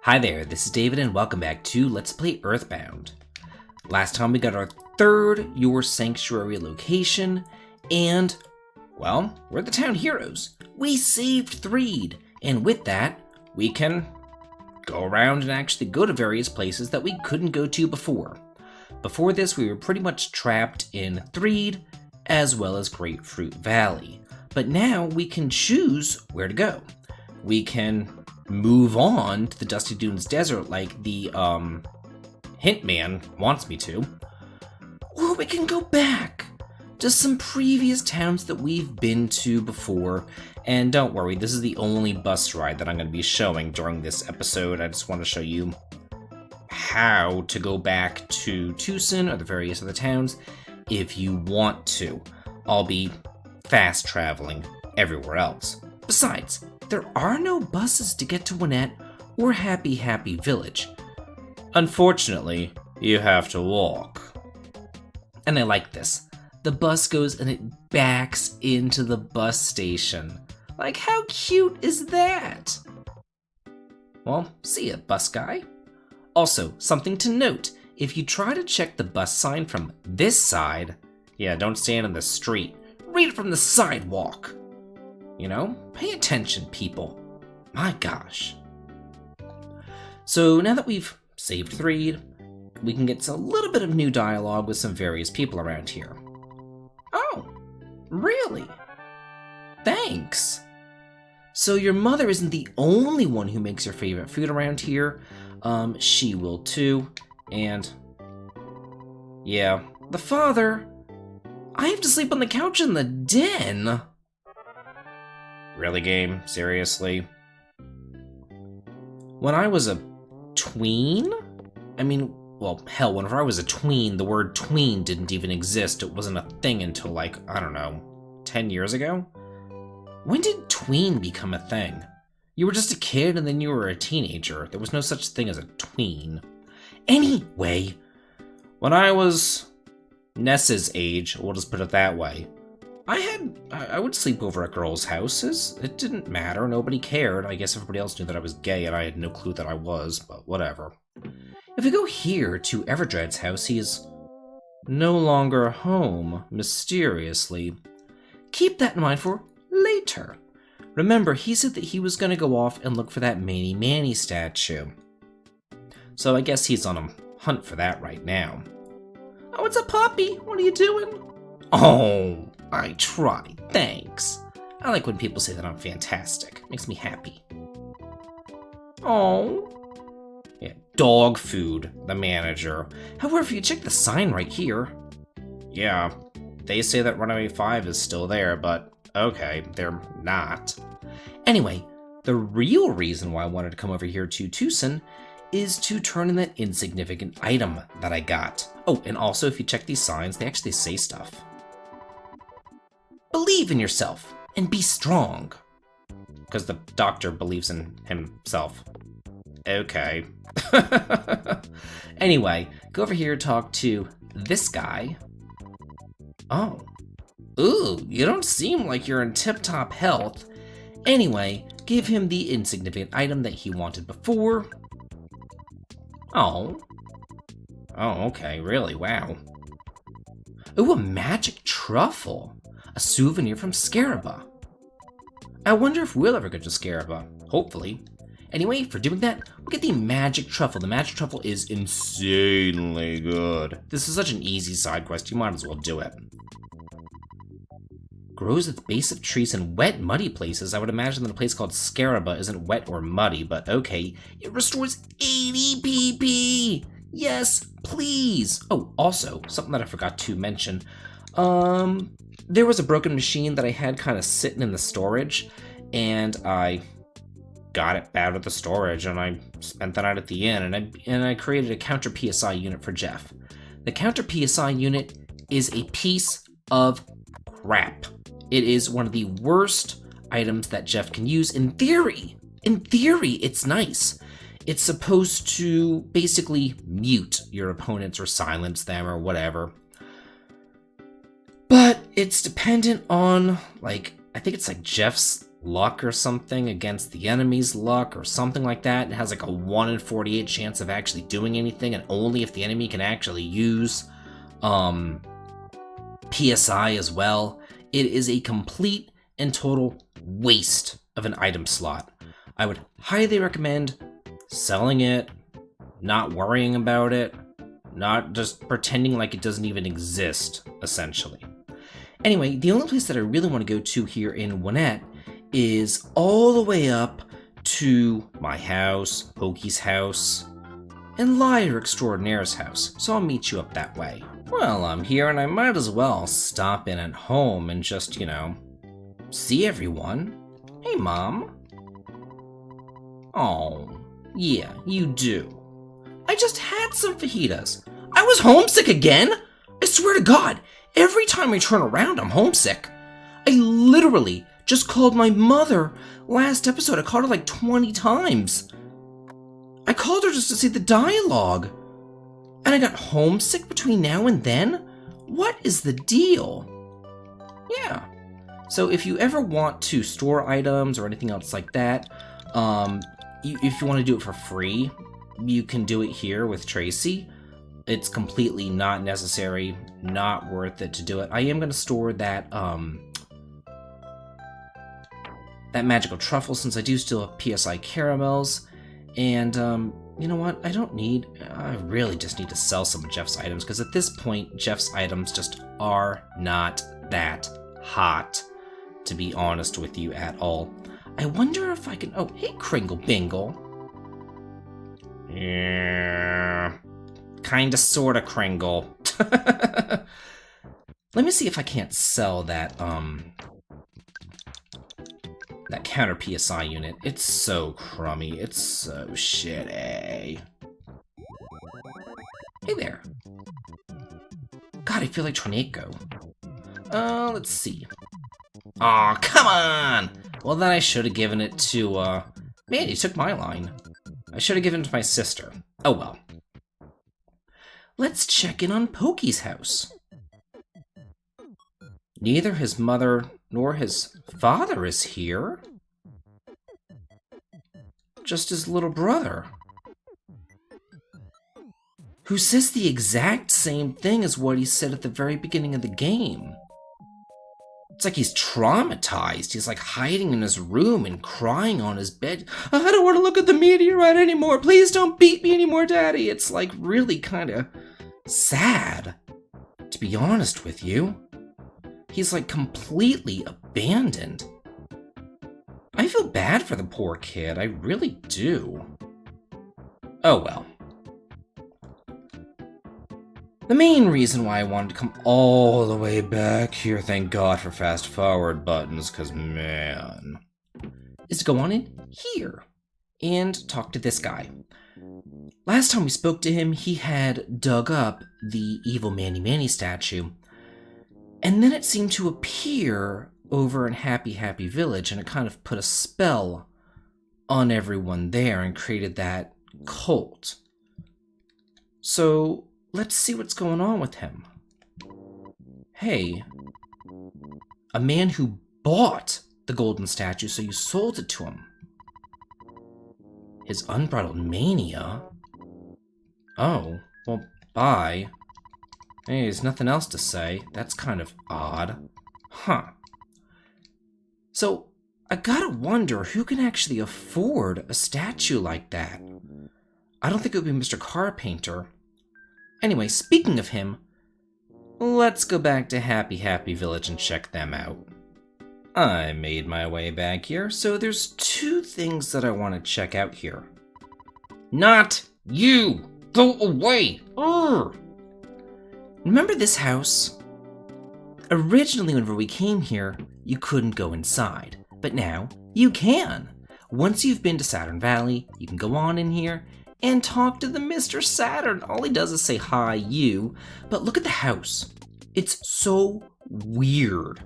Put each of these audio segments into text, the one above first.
Hi there, this is David and welcome back to Let's Play EarthBound. Last time we got our third Your Sanctuary location, and, well, we're the town heroes. We saved Threed, and with that, we can go around and actually go to various places that we couldn't go to before. Before this, we were pretty much trapped in Threed, as well as Grapefruit Valley. But now we can choose where to go. We can move on to the Dusty Dunes Desert like the Hint Man wants me to, or we can go back to some previous towns that we've been to before. And don't worry, this is the only bus ride that I'm going to be showing during this episode. I just want to show you how to go back to Tucson or the various other towns if you want to. I'll be fast traveling everywhere else. Besides, there are no buses to get to Winnett or Happy Happy Village. Unfortunately, you have to walk. And I like this. The bus goes and it backs into the bus station. Like, how cute is that? Well, see ya, bus guy. Also, something to note, if you try to check the bus sign from this side, yeah, don't stand in the street, read it from the sidewalk. You know, pay attention, people. My gosh. So now that we've saved Threed, we can get a little bit of new dialogue with some various people around here. Oh, really? Thanks. So your mother isn't the only one who makes your favorite food around here. She will too. And yeah, the father, I have to sleep on the couch in the den. Really, game? Seriously? When I was a tween? Well, hell, whenever I was a tween, the word tween didn't even exist. It wasn't a thing until, like, I don't know, 10 years ago? When did tween become a thing? You were just a kid and then you were a teenager. There was no such thing as a tween. Anyway, when I was Ness's age, we'll just put it that way, I would sleep over at girls' houses. It didn't matter, nobody cared. I guess everybody else knew that I was gay and I had no clue that I was, but whatever. If we go here to Everdread's house, he is no longer home, mysteriously. Keep that in mind for later. Remember, he said that he was going to go off and look for that Manny Manny statue. So I guess he's on a hunt for that right now. Oh, it's a puppy! What are you doing? Oh, I tried, thanks. I like when people say that I'm fantastic. Makes me happy. Oh. Yeah, dog food, the manager. However, if you check the sign right here. Yeah, they say that Runaway 5 is still there, but okay, they're not. Anyway, the real reason why I wanted to come over here to Tucson is to turn in that insignificant item that I got. Oh, and also if you check these signs, they actually say stuff. Believe in yourself and be strong. Because the doctor believes in himself. Okay. Anyway, go over here and talk to this guy. Oh. Ooh, you don't seem like you're in tip-top health. Anyway, give him the insignificant item that he wanted before. Oh. Oh, okay, really, wow. Ooh, a magic truffle. A souvenir from Scaraba. I wonder if we'll ever get to Scaraba. Hopefully. Anyway, for doing that, we'll get the magic truffle. The magic truffle is insanely good. This is such an easy side quest, you might as well do it. Grows at the base of trees in wet, muddy places. I would imagine that a place called Scaraba isn't wet or muddy, but okay. It restores 80 PP! Yes, please! Oh, also, something that I forgot to mention. There was a broken machine that I had kind of sitting in the storage, and I got it out of the storage, and I spent the night at the inn, and I created a counter PSI unit for Jeff. The counter PSI unit is a piece of crap. It is one of the worst items that Jeff can use. In theory, it's nice. It's supposed to basically mute your opponents or silence them or whatever. But it's dependent on, like, I think it's like Jeff's luck or something against the enemy's luck or something like that. It has like a 1 in 48 chance of actually doing anything, and only if the enemy can actually use PSI as well. It is a complete and total waste of an item slot. I would highly recommend selling it, not worrying about it, not just pretending like it doesn't even exist, essentially. Anyway, the only place that I really want to go to here in Winnett is all the way up to my house, Pokey's house, and Liar Extraordinaire's house, so I'll meet you up that way. Well, I'm here and I might as well stop in at home and just, see everyone. Hey, Mom. Oh, yeah, you do. I just had some fajitas. I was homesick again! I swear to God, every time I turn around, I'm homesick. I literally just called my mother last episode. I called her like 20 times. I called her just to see the dialogue. And I got homesick between now and then? What is the deal? Yeah. So if you ever want to store items or anything else like that, if you want to do it for free, you can do it here with Tracy. It's completely not necessary, not worth it to do it. I am going to store that magical truffle, since I do still have PSI caramels. And you know what? I really just need to sell some of Jeff's items, because at this point, Jeff's items just are not that hot, to be honest with you at all. I wonder if I can... Oh, hey, Kringle Bingle. Yeah... Kinda, sorta, Kringle. Let me see if I can't sell that, that counter PSI unit. It's so crummy. It's so shitty. Hey there. God, I feel like Tornado. Let's see. Aw, come on! Well, then I should have given it to, man, you took my line. I should have given it to my sister. Oh well. Let's check in on Pokey's house. Neither his mother nor his father is here. Just his little brother, who says the exact same thing as what he said at the very beginning of the game. It's like he's traumatized. He's like hiding in his room and crying on his bed. I don't want to look at the meteorite anymore. Please don't beat me anymore, Daddy. It's like really kind of sad, to be honest with you. He's like completely abandoned. I feel bad for the poor kid. I really do. Oh well. The main reason why I wanted to come all the way back here, thank God for fast forward buttons, because man, is to go on in here and talk to this guy. Last time we spoke to him, he had dug up the evil Manny Manny statue, and then it seemed to appear over in Happy Happy Village, and it kind of put a spell on everyone there and created that cult. So let's see what's going on with him. Hey, a man who bought the golden statue, so you sold it to him. His unbridled mania? Oh, well, bye. Hey, there's nothing else to say. That's kind of odd. Huh. So, I gotta wonder who can actually afford a statue like that. I don't think it would be Mr. Carpainter. Anyway, speaking of him, let's go back to Happy Happy Village and check them out. I made my way back here, so there's two things that I want to check out here. Not you! Go away! Urgh! Remember this house? Originally, whenever we came here, you couldn't go inside, but now you can. Once you've been to Saturn Valley, you can go on in here and talk to the Mr. Saturn. All he does is say, hi, you. But look at the house. It's so weird.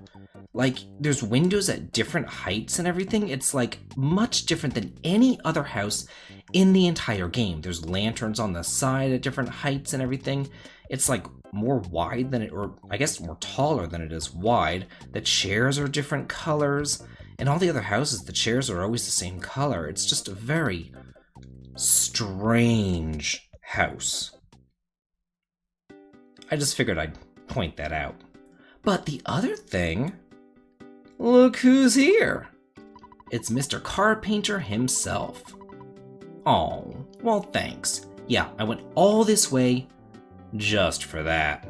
Like, there's windows at different heights and everything. It's, like, much different than any other house in the entire game. There's lanterns on the side at different heights and everything. It's, like, more wide than it, or I guess more taller than it is wide. The chairs are different colors. In all the other houses, the chairs are always the same color. It's just a very strange house. I just figured I'd point that out. But the other thing... Look who's here! It's Mr. Carpainter himself. Oh, well thanks. Yeah, I went all this way just for that.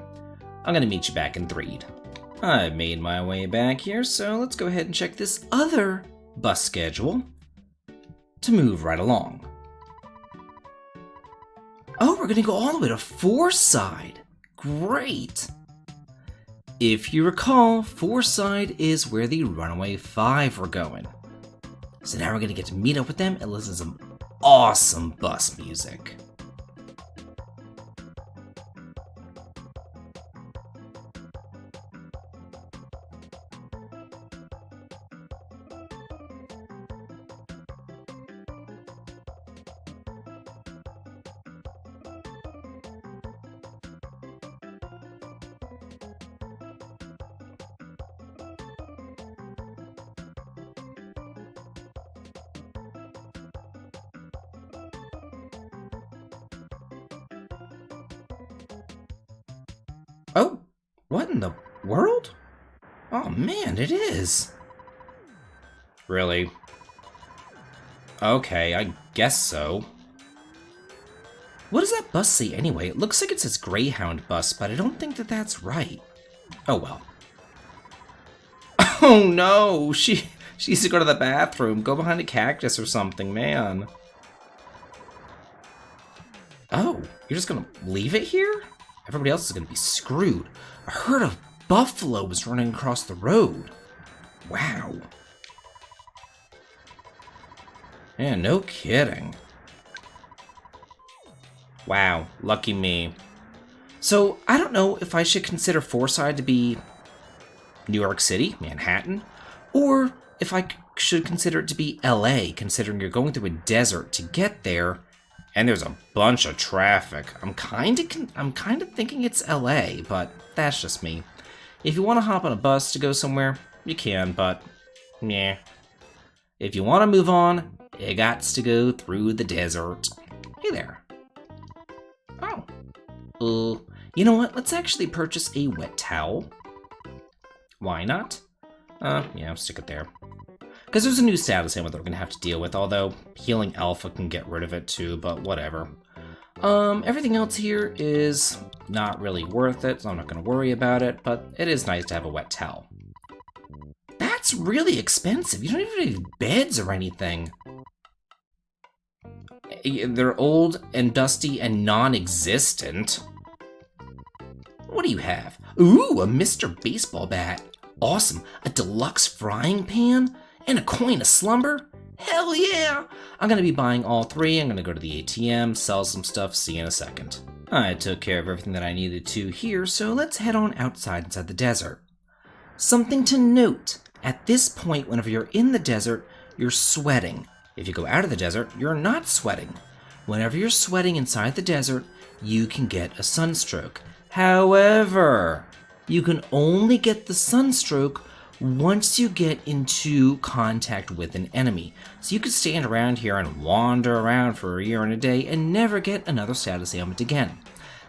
I'm gonna meet you back in Threed. I've made my way back here, so let's go ahead and check this other bus schedule to move right along. Oh, we're gonna go all the way to Fourside. Great! If you recall, Fourside is where the Runaway 5 were going. So now we're gonna get to meet up with them and listen to some awesome bus music. Oh, what in the world? Oh man, it is. Really? Okay, I guess so. What does that bus say anyway? It looks like it says Greyhound bus, but I don't think that that's right. Oh well. Oh no, she needs to go to the bathroom. Go behind a cactus or something, man. Oh, you're just gonna leave it here? Everybody else is gonna be screwed. A herd of buffalo was running across the road. Wow. Yeah, no kidding. Wow, lucky me. So, I don't know if I should consider Fourside to be New York City, Manhattan, or if I should consider it to be LA, considering you're going through a desert to get there, and there's a bunch of traffic. I'm kind of thinking it's LA, but that's just me. If you want to hop on a bus to go somewhere, you can, but meh. If you want to move on, you got to go through the desert. Hey there. Oh. You know what? Let's actually purchase a wet towel. Why not? Yeah, I'll stick it there. Because there's a new status ailment that we're going to have to deal with, although Healing Alpha can get rid of it too, but whatever. Everything else here is not really worth it, so I'm not going to worry about it, but it is nice to have a wet towel. That's really expensive. You don't even have beds or anything. They're old and dusty and non-existent. What do you have? Ooh, a Mr. Baseball bat. Awesome. A deluxe frying pan? And a coin of slumber? Hell yeah! I'm gonna be buying all three. I'm gonna go to the ATM, sell some stuff, see you in a second. I took care of everything that I needed to here, so let's head on inside the desert. Something to note, at this point, whenever you're in the desert, you're sweating. If you go out of the desert, you're not sweating. Whenever you're sweating inside the desert, you can get a sunstroke. However, you can only get the sunstroke once you get into contact with an enemy. So you could stand around here and wander around for a year and a day and never get another status ailment again.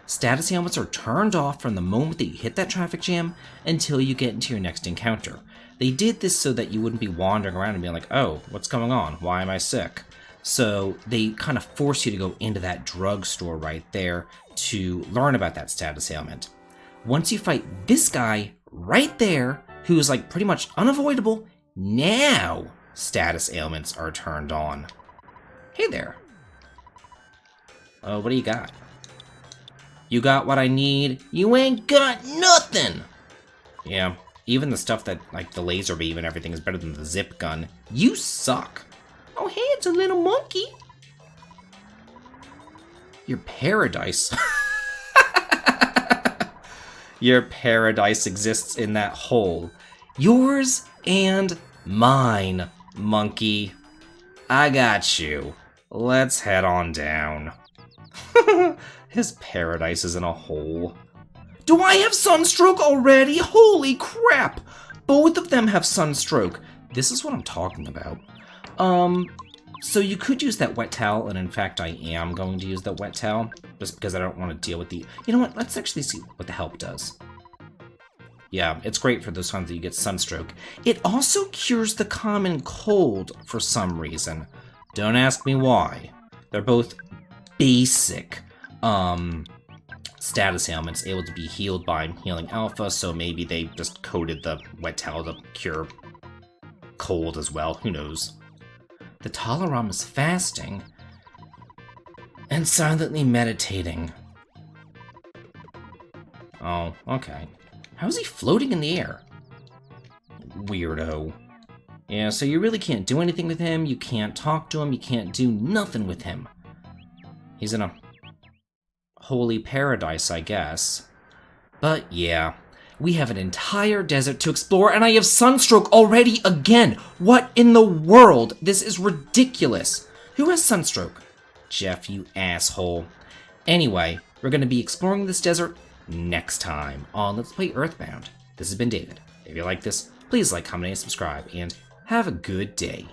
Status ailments are turned off from the moment that you hit that traffic jam until you get into your next encounter. They did this so that you wouldn't be wandering around and being like, oh, what's going on? Why am I sick? So they kind of force you to go into that drugstore right there to learn about that status ailment. Once you fight this guy right there, who's like pretty much unavoidable, now status ailments are turned on. Hey there. Oh, what do you got? You got what I need? You ain't got nothing! Yeah, even the stuff that, like the laser beam and everything is better than the zip gun. You suck. Oh, hey, it's a little monkey. Your paradise. Your paradise exists in that hole. Yours and mine, monkey. I got you. Let's head on down. His paradise is in a hole. Do I have sunstroke already? Holy crap! Both of them have sunstroke. this is what I'm talking about. So you could use that wet towel, and in fact I am going to use that wet towel, just because I don't want to deal with the... You know what, let's actually see what the help does. Yeah, it's great for those times that you get sunstroke. It also cures the common cold for some reason. Don't ask me why. They're both basic status ailments able to be healed by healing alpha, so maybe they just coded the wet towel to cure cold as well, who knows. The Talaram is fasting and silently meditating. Oh, okay. How is he floating in the air? Weirdo. Yeah, so you really can't do anything with him, you can't talk to him, you can't do nothing with him. He's in a holy paradise, I guess. But yeah, we have an entire desert to explore, and I have sunstroke already again! What in the world? This is ridiculous! Who has sunstroke? Jeff, you asshole. Anyway, we're going to be exploring this desert next time on Let's Play EarthBound. This has been David. If you like this, please like, comment, and subscribe, and have a good day.